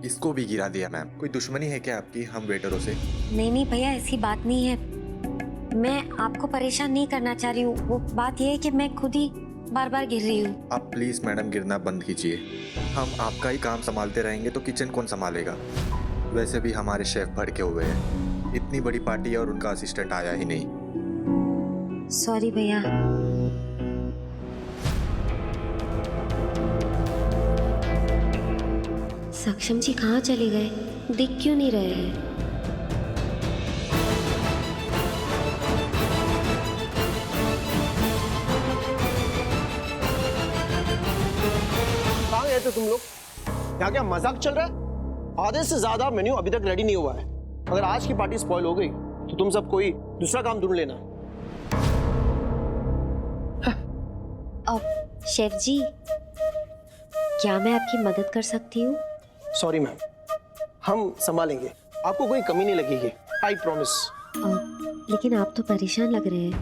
इसको भी गिरा दिया मैम। कोई दुश्मनी है क्या आपकी हम वेटरों से? नहीं नहीं भैया, ऐसी बात नहीं है। मैं आपको परेशान नहीं करना चाह रही हूँ। वो बात ये है कि मैं खुद ही बार बार गिर रही हूँ। आप प्लीज मैडम गिरना बंद कीजिए। हम आपका ही काम संभालते रहेंगे तो किचन कौन संभालेगा? वैसे भी हमारे शेफ भड़के हुए हैं। इतनी बड़ी पार्टी है और उनका असिस्टेंट आया ही नहीं। सॉरी भैया। सक्षम जी कहाँ चले गए? दिख क्यों नहीं रहे हैं? कहाँ गए थे तुम लोग? यहाँ क्या मजाक चल रहा है? आधे से ज्यादा मेन्यू अभी तक रेडी नहीं हुआ है। अगर आज की पार्टी स्पॉइल हो गई तो तुम सब कोई दूसरा काम ढूंढ लेना। अब शेफ जी, क्या मैं आपकी मदद कर सकती हूँ? सॉरी मैम, हम संभालेंगे, आपको कोई कमी नहीं लगेगी, आई प्रॉमिस। लेकिन आप तो परेशान लग रहे हैं।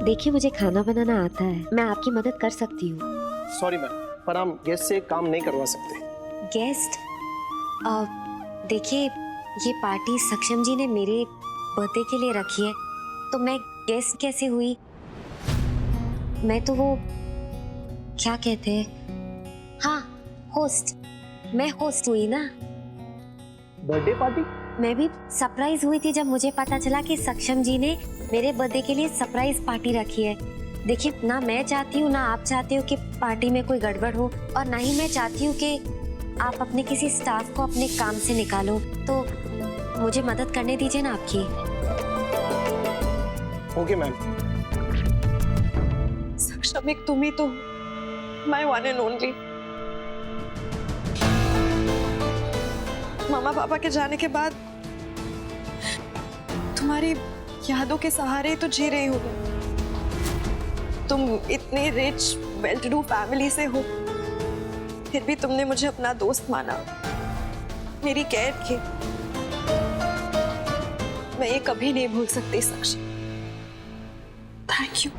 देखिए, मुझे खाना बनाना आता है, मैं आपकी मदद कर सकती हूँ। सॉरी मैम, पर हम गेस्ट से काम नहीं करवा सकते। गेस्ट? देखिए, ये पार्टी सक्षम जी ने मेरे बर्थडे के लिए रखी है, तो मैं गेस्ट कैसे हुई? मैं तो वो क्या कहते हैं, हाँ, होस्ट। मैं होस्ट हुई ना। Birthday party? मैं भी सरप्राइज हुई थी जब मुझे पता चला कि सक्षम जी ने मेरे बर्थडे के लिए सरप्राइज पार्टी रखी है। देखिए, ना मैं चाहती हूँ ना आप चाहते हो कि पार्टी में कोई गड़बड़ हो, और ना ही मैं चाहती हूँ कि आप अपने किसी स्टाफ को अपने काम से निकालो। तो मुझे मदद करने दीजिए ना आपकी। Okay ma'am. सक्षम, एक तुम ही तो माय वन एंड ओनली। मामा पापा के जाने के बाद तुम्हारी यादों के सहारे तो जी रही हूँ। तुम इतनी rich well to do family से हो, फिर भी तुमने मुझे अपना दोस्त माना, मेरी केयर की। मैं ये कभी नहीं भूल सकती सक्षम। Thank you.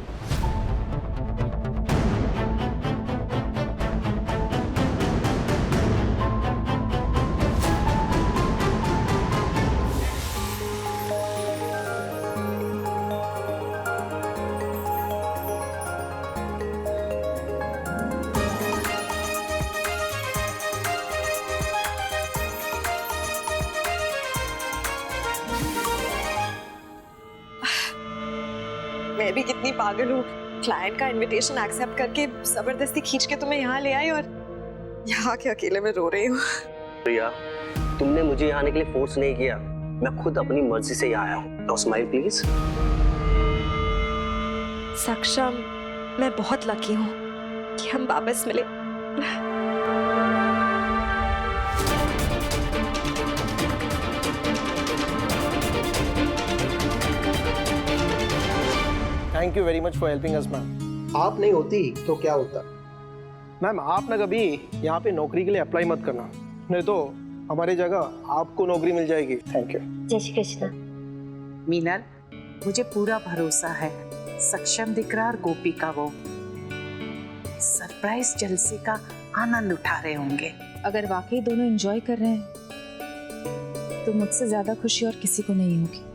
मैं भी कितनी पागल हूँ, क्लाइंट का इनविटेशन एक्सेप्ट करके जबरदस्ती खींच के तुम्हें यहाँ ले आई, और यहाँ के अकेले में रो रही हूँ। प्रिया, तुमने मुझे यहाँ आने के लिए फोर्स नहीं किया, मैं खुद अपनी मर्जी से यहाँ आया हूँ। Now smile please. सक्षम, मैं बहुत लकी हूँ कि हम वापस मिले। Thank you very much for helping us ma'am. आप नहीं होती तो क्या होता? मैम, आप ना कभी यहाँ पे नौकरी के लिए अप्लाई मत करना, नहीं तो हमारी जगह आपको नौकरी मिल जाएगी। Thank you. जय श्री कृष्ण। मीनल, मुझे पूरा भरोसा है सक्षम दिख रहा और गोपी का वो सरप्राइज जलसे का आनंद उठा रहे होंगे। अगर वाकई दोनों एंजॉय कर रहे हैं तो मुझसे ज्यादा खुशी और किसी को नहीं होगी।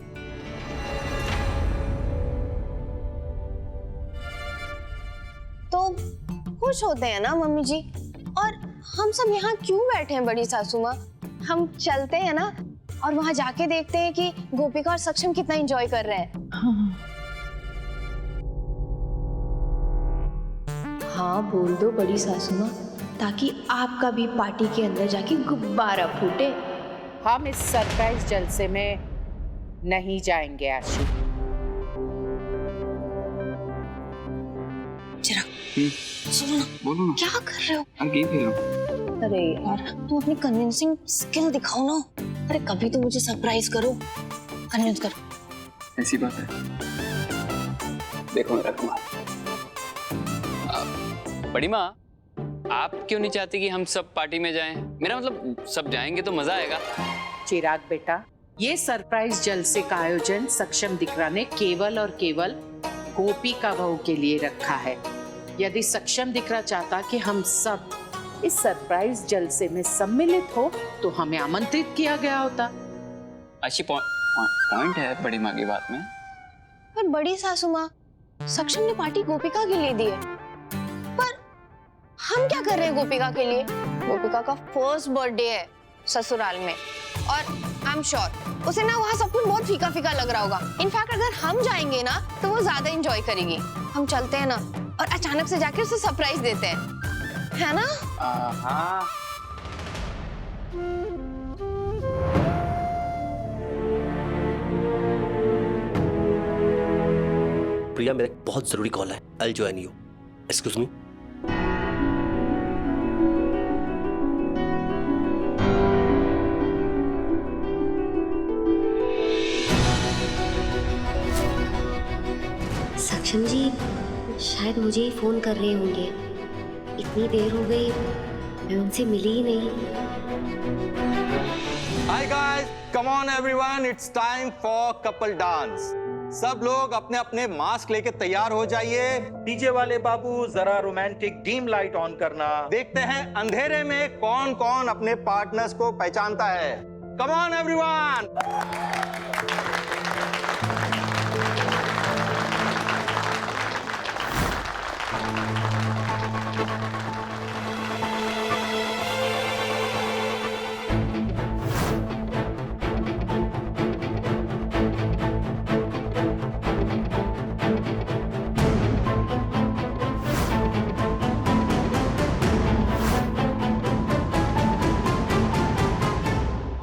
तो खुश होते हैं ना मम्मी जी, और हम सब यहाँ क्यों बैठे हैं बड़ी सासू माँ? हम चलते हैं ना और वहाँ जाके देखते हैं कि गोपिका और सक्षम कितना एंजॉय कर रहे हैं। हाँ बोल दो बड़ी सासू माँ, ताकि आपका भी पार्टी के अंदर जाके गुब्बारा फूटे। हम इस सरप्राइज जलसे में नहीं जाएंगे आशी। सुनो ना, बोलो ना। क्या कर रहे हो? हम गेम खेल रहे हो। अरे यार, तुम अपनी कन्विंसिंग स्किल दिखाओ ना। अरे कभी तो मुझे सरप्राइज करो, कन्विंस करो। ऐसी बात है, देखो मेरा कमाल। बड़ी माँ, आप क्यों नहीं चाहती कि हम सब पार्टी में जाएं? मेरा मतलब सब जाएंगे तो मजा आएगा। चिराग बेटा, ये सरप्राइज जलसे का आयोजन सक्षम दिकरा ने केवल और केवल गोपी का बहू के लिए रखा है। यदि सक्षम दिकरा चाहता कि हम सब इस सरप्राइज जलसे में सम्मिलित हो तो हमें आमंत्रित किया गया होता। अच्छी पॉइंट है बड़ी माँ की बात में। पर बड़ी सासू माँ, सक्षम ने पार्टी गोपिका के लिए दी है, पर हम क्या कर रहे हैं गोपिका के लिए? गोपिका का फर्स्ट बर्थडे है ससुराल में, और आई एम श्योर उसे ना वहाँ सब कुछ बहुत फीका फीका लग रहा होगा। इनफैक्ट अगर हम जाएंगे ना तो वो ज्यादा एंजॉय करेगी। हम चलते हैं ना और अचानक से जाके उसे सरप्राइज देते हैं, है ना? हाँ। प्रिया, मेरा एक बहुत जरूरी कॉल है। I'll join you. Excuse me. सक्षम जी शायद मुझे ही फोन कर रहे होंगे। इतनी देर हो गई, मैं उनसे मिली ही नहीं। Hi guys, come on everyone, it's time for couple dance. सब लोग अपने अपने मास्क लेके तैयार हो जाइए। डीजे वाले बाबू जरा रोमांटिक डीम लाइट ऑन करना। देखते हैं अंधेरे में कौन कौन अपने पार्टनर्स को पहचानता है। Come on everyone.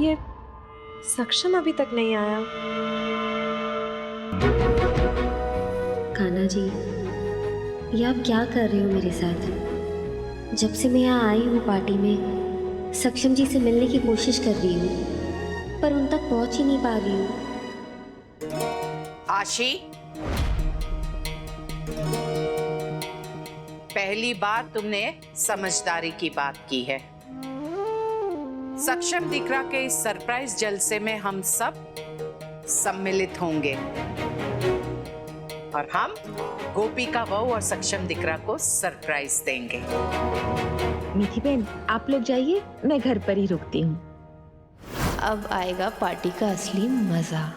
ये सक्षम अभी तक नहीं आया। कान्हा जी, ये आप क्या कर रहे हो मेरे साथ? जब से मैं यहाँ आई हूँ पार्टी में, सक्षम जी से मिलने की कोशिश कर रही हूँ, पर उन तक पहुँच ही नहीं पा रही हूँ। आशी, पहली बार तुमने समझदारी की बात की है। सक्षम दिकरा के इस सरप्राइज जलसे में हम सब सम्मिलित होंगे और हम गोपिका बहू और सक्षम दिकरा को सरप्राइज देंगे। मीठी बहन, आप लोग जाइए, मैं घर पर ही रुकती हूँ। अब आएगा पार्टी का असली मजा।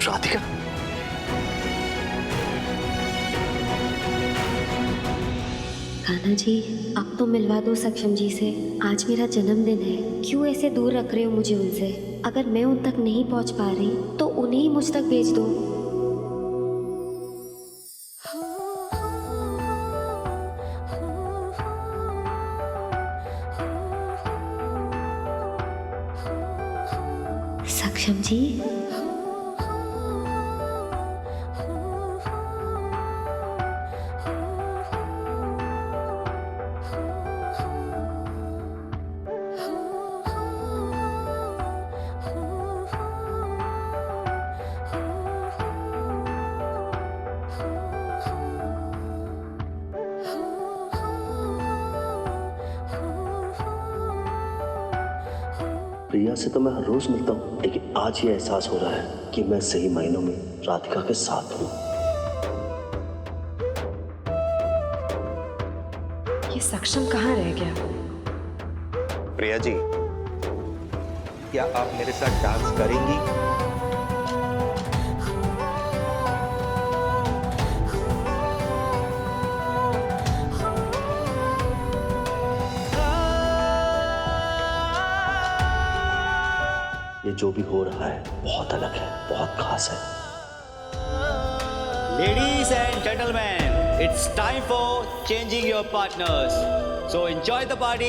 राधिका, कान्हा जी, अब तो मिलवा दो सक्षम जी से। आज मेरा जन्मदिन है, क्यों ऐसे दूर रख रहे हो मुझे उनसे? अगर मैं उन तक नहीं पहुंच पा रही तो उन्हें ही मुझ तक भेज दो। सक्षम जी, प्रिया से तो मैं हर रोज मिलता हूँ, लेकिन आज ये एहसास हो रहा है कि मैं सही मायनों में राधिका के साथ हूँ। ये सक्षम कहाँ रह गया? प्रिया जी, क्या आप मेरे साथ डांस करेंगी? ये जो भी हो रहा है बहुत अलग है, बहुत खास है। Ladies and gentlemen, it's time for changing your partners. So enjoy the party.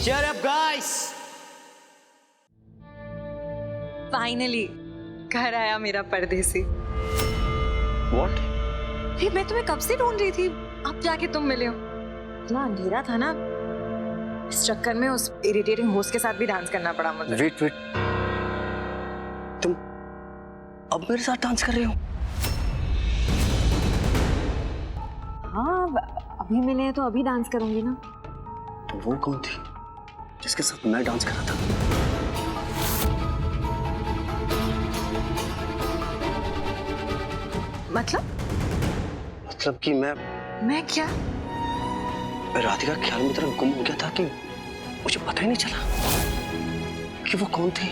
Cheer up, guys. Finally घर आया मेरा परदेसी। What? हे, मैं तुम्हें कब से ढूंढ रही थी, अब जाके तुम मिले हो। इतना अंधेरा था ना, इस चक्कर में उस इरिटेटिंग होस्ट के साथ भी डांस करना पड़ा मुझे। वेट वेट, तुम अब मेरे साथ डांस कर रही हो? हाँ, अभी मिले हैं तो अभी डांस करूंगी ना। तो वो कौन थी जिसके साथ मैं डांस कर रहा था? मतलब कि मैं क्या? मैं राधिका के ख्याल में इतना गुम हो गया था कि मुझे पता ही नहीं चला कि वो कौन थी।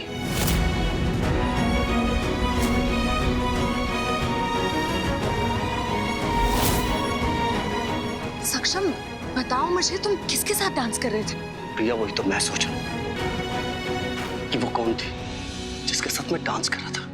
सक्षम, बताओ मुझे, तुम किसके साथ डांस कर रहे थे? प्रिया, वही तो मैं सोच रहा हूँ कि वो कौन थी जिसके साथ मैं डांस कर रहा था।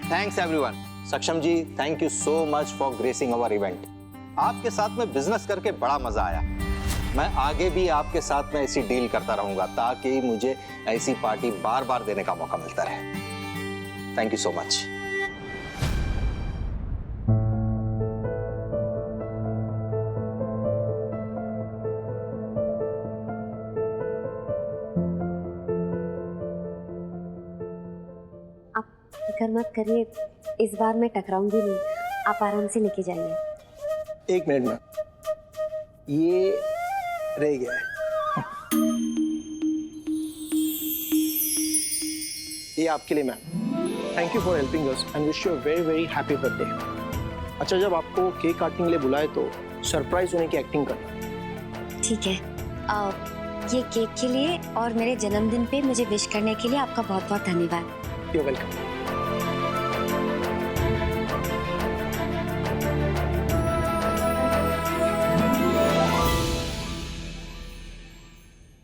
Thanks everyone. Saksham ji, thank you so much for gracing our event. आपके साथ में बिजनेस करके बड़ा मजा आया। मैं आगे भी आपके साथ में ऐसी डील करता रहूंगा ताकि मुझे ऐसी पार्टी बार बार देने का मौका मिलता रहे। Thank you so much. फिक्र मत करिए, इस बार मैं टकराऊंगी नहीं, आप आराम से लेके जाइए। एक मिनट में, ये रह गया है। ये आपके लिए ma'am. Thank you for helping us and wish you a very very happy birthday. अच्छा, जब आपको केक काटने के लिए बुलाए तो सरप्राइज होने की एक्टिंग करना। ठीक है, ये केक के लिए और मेरे जन्मदिन पे मुझे विश करने के लिए आपका बहुत बहुत धन्यवाद। You welcome.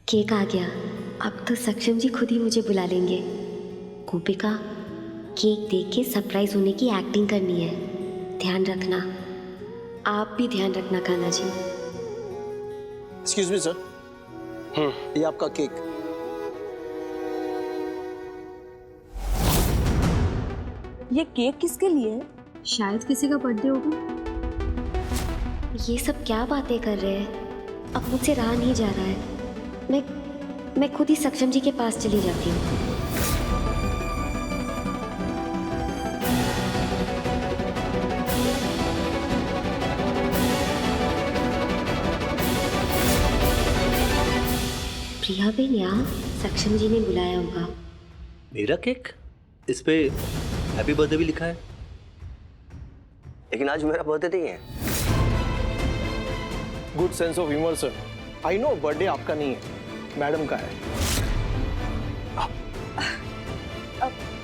केक आ गया, अब तो सक्षम जी खुद ही मुझे बुला लेंगे। गोपिका, केक देख के सरप्राइज होने की एक्टिंग करनी है, ध्यान रखना। आप भी ध्यान रखना Kanha ji. Excuse me sir, ये आपका केक। ये केक किसके लिए है? शायद किसी का बर्थडे होगा। ये सब क्या बातें कर रहे हैं? अब मुझसे रहा नहीं जा रहा है। मैं खुद ही सक्षम जी के पास चली जाती हूँ। प्रिया बहन, यहाँ सक्षम जी ने बुलाया होगा। मेरा केक? इस पे हैप्पी बर्थडे भी लिखा है, लेकिन आज मेरा बर्थडे नहीं है। Good sense of humour sir. I know birthday आपका नहीं है, मैडम का है।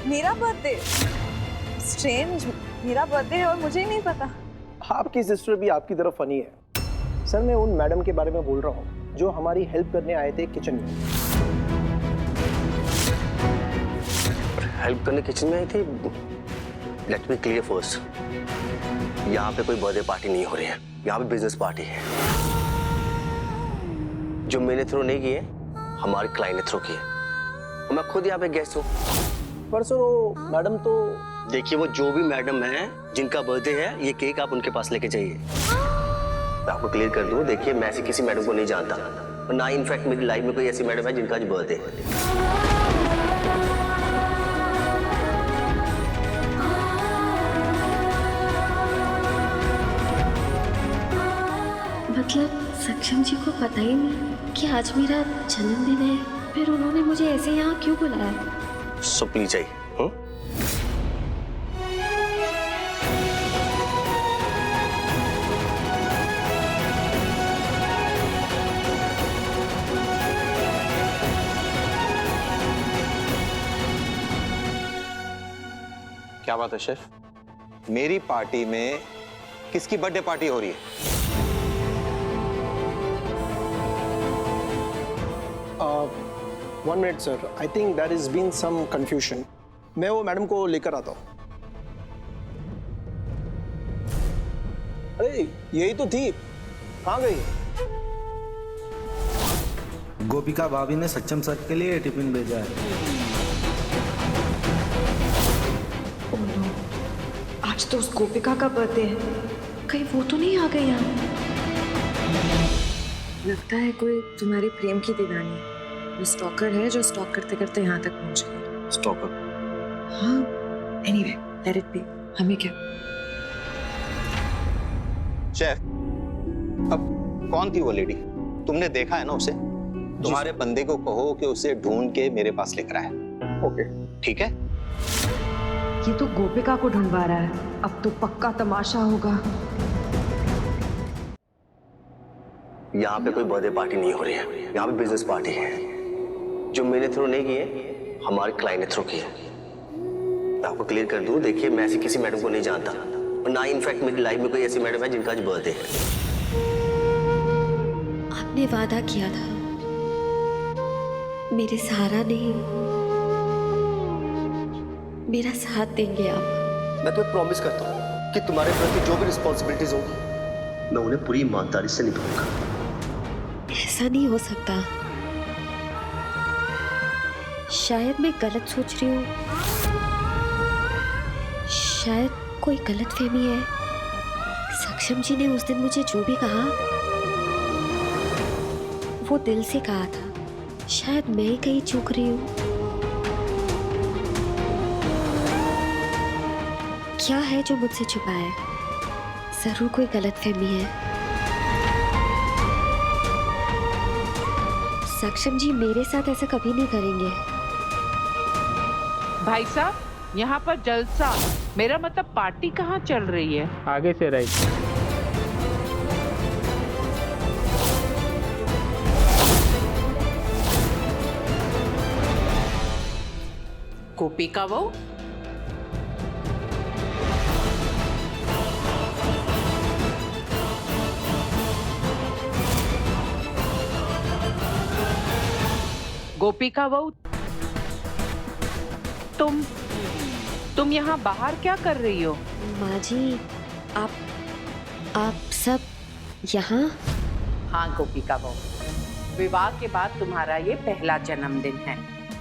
मेरा बर्थडे? स्ट्रेंज, मेरा बर्थडे है और मुझे ही नहीं पता। आपकी सिस्टर भी आपकी तरफ फनी है। सर, मैं उन मैडम के बारे में बोल रहा हूँ जो हमारी हेल्प करने आए थे किचन में। हेल्प करने किचन में आई थी? लेट मी क्लियर फर्स्ट, यहाँ पे कोई बर्थडे पार्टी नहीं हो रही है, यहाँ पे बिजनेस पार्टी है। जो मैंने थ्रो नहीं की है, हमारे क्लाइंट ने थ्रो की है, और मैं खुद यहाँ पे गेस्ट हूँ। पर सर, वो मैडम तो... देखिए, वो जो भी मैडम है जिनका बर्थडे है, ये केक आप उनके पास लेके जाइए। मैं आपको क्लियर कर दूँ, देखिए मैं ऐसी किसी मैडम को नहीं जानता, और ना इनफैक्ट मेरी लाइफ में कोई ऐसी मैडम है जिनका आज बर्थडे है। मतलब सक्षम जी को पता ही नहीं कि आज मेरा जन्मदिन है, फिर उन्होंने मुझे ऐसे यहाँ क्यों बुलाया? So please I. क्या बात है शेफ? मेरी पार्टी में किसकी बर्थडे पार्टी हो रही है? One minute sir, I think there is been some confusion. मैं वो मैडम को लेकर आता हूँ। अरे यही तो थी, कहाँ गई? गोपिका भाभी ने सक्षम सर के लिए टिफिन भेजा है। ओह नो, आज तो उस गोपिका का बर्थडे है, कहीं वो तो नहीं आ गई यहाँ? लगता है कोई तुम्हारे प्रेम की दीवानी है। वो स्टॉकर है जो स्टॉक करते करते यहाँ तक पहुँच गई। स्टॉकर? हाँ, एनीवे, लेट इट बी। हमें क्या? शेफ, अब कौन थी वो लेडी? तुमने देखा है ना उसे? तुम्हारे बंदे को कहो कि उसे ढूंढ के मेरे पास लेकर आए। ओके, ठीक है? ये तो गोपिका को ढूंढवा रहा है, अब तो पक्का तमाशा होगा। यहाँ पे कोई बर्थडे पार्टी नहीं हो रही है, यहाँ पे बिजनेस पार्टी है। जो मेरे थ्रू नहीं की है, हमारे क्लाइंट ने थ्रू की है। मैं आपको क्लियर कर दूं, देखिए मैं ऐसी किसी मैडम को नहीं जानता, और ना इनफैक्ट मेरी लाइफ में कोई ऐसी मैडम है जिनका आज बर्थडे है। आपने वादा किया था मेरे सहारा नहीं, मेरा साथ देंगे आप। मैं तुम्हें प्रॉमिस करता हूँ कि तुम्हारे प्रति जो भी रिस्पॉन्सिबिलिटीज होगी, मैं उन्हें पूरी ईमानदारी से निभाऊंगा। ऐसा नहीं हो सकता। शायद मैं गलत सोच रही हूँ, शायद कोई गलत फहमी है। सक्षम जी ने उस दिन मुझे जो भी कहा वो दिल से कहा था। शायद मैं ही कहीं चूक रही हूँ। क्या है जो मुझसे छुपा है? जरूर कोई गलतफहमी है। सक्षम जी मेरे साथ ऐसा कभी नहीं करेंगे। भाई साहब, यहाँ पर जलसा, मेरा मतलब पार्टी कहाँ चल रही है? आगे से राइट। गोपिका वो? गोपिका बहू, तुम यहाँ बाहर क्या कर रही हो? माँ जी, आप सब यहाँ? हाँ गोपिका बहू, विवाह के बाद तुम्हारा ये पहला जन्मदिन है,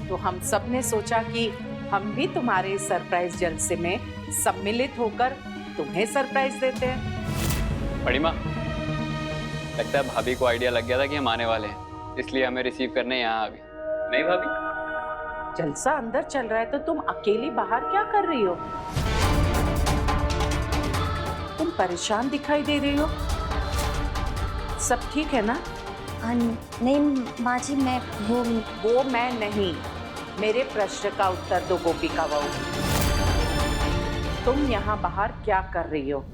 तो हम सब ने सोचा कि हम भी तुम्हारे सरप्राइज जलसे में सम्मिलित होकर तुम्हें सरप्राइज देते हैं। बड़ी माँ, लगता है भाभी को आइडिया लग गया था कि हम आने वाले हैं, इसलिए हमें रिसीव करने यहाँ आ गई। नहीं भाभी? जलसा अंदर चल रहा है तो तुम अकेली बाहर क्या कर रही हो? तुम परेशान दिखाई दे रही हो। सब ठीक है ना? नहीं माँ जी, मैं वो मैं नहीं, मेरे प्रश्न का उत्तर दो गोपिका बहू। तुम यहाँ बाहर क्या कर रही हो?